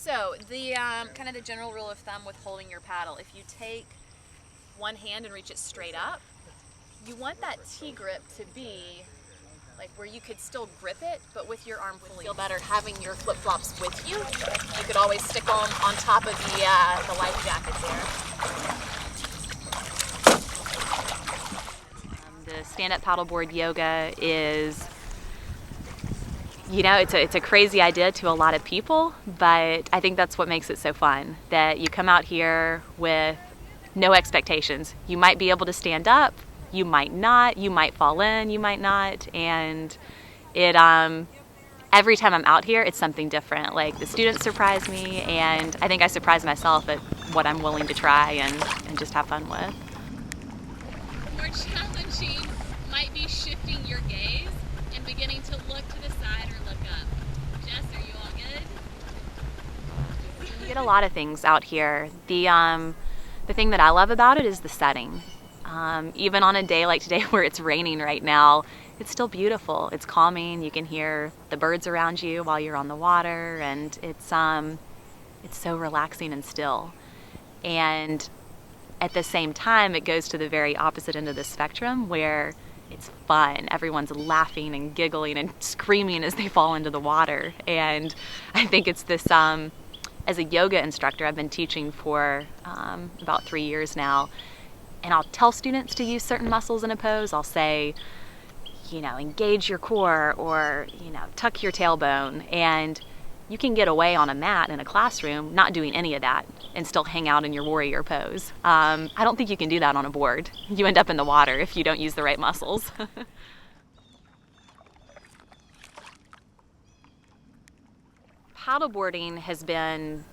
So the kind of the general rule of thumb with holding your paddle, if you take one hand and reach it straight up, you want that T grip to be like where you could still grip it, but with your arm fully. Feel better having your flip-flops with you. You could always stick them on top of the life jacket there. The stand-up paddleboard yoga is, you know, it's a crazy idea to a lot of people, but I think that's what makes it so fun, that you come out here with no expectations. You might be able to stand up, you might not, you might fall in, you might not, and it every time I'm out here it's something different. Like the students surprise me, and I think I surprise myself at what I'm willing to try and just have fun with. More challenging might be shifting your gaze and beginning to look to the side or look up. Jess, are you all good? You get a lot of things out here. The thing that I love about it is the setting. Even on a day like today where it's raining right now, it's still beautiful. It's calming. You can hear the birds around you while you're on the water, and it's so relaxing and still. And at the same time, it goes to the very opposite end of the spectrum where it's fun. Everyone's laughing and giggling and screaming as they fall into the water. And I think it's this, as a yoga instructor, I've been teaching for about 3 years now, and I'll tell students to use certain muscles in a pose. I'll say, you know, engage your core, or, you know, tuck your tailbone. And you can get away on a mat in a classroom not doing any of that and still hang out in your warrior pose. I don't think you can do that on a board. You end up in the water if you don't use the right muscles. Paddleboarding has been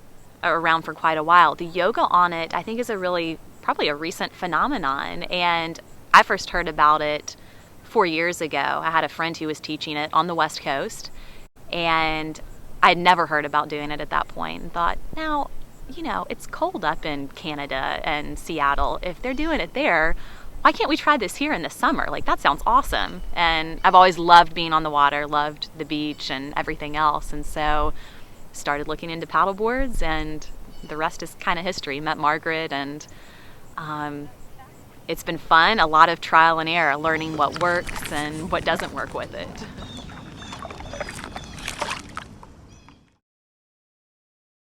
around for quite a while. The yoga on it, I think, is probably a recent phenomenon, and I first heard about it 4 years ago. I had a friend who was teaching it on the West Coast, and I'd never heard about doing it at that point, and thought, now, you know, it's cold up in Canada and Seattle. If they're doing it there, why can't we try this here in the summer? Like, that sounds awesome. And I've always loved being on the water, loved the beach and everything else, and so started looking into paddle boards, and the rest is kind of history. Met Margaret, and it's been fun, a lot of trial and error, learning what works and what doesn't work with it.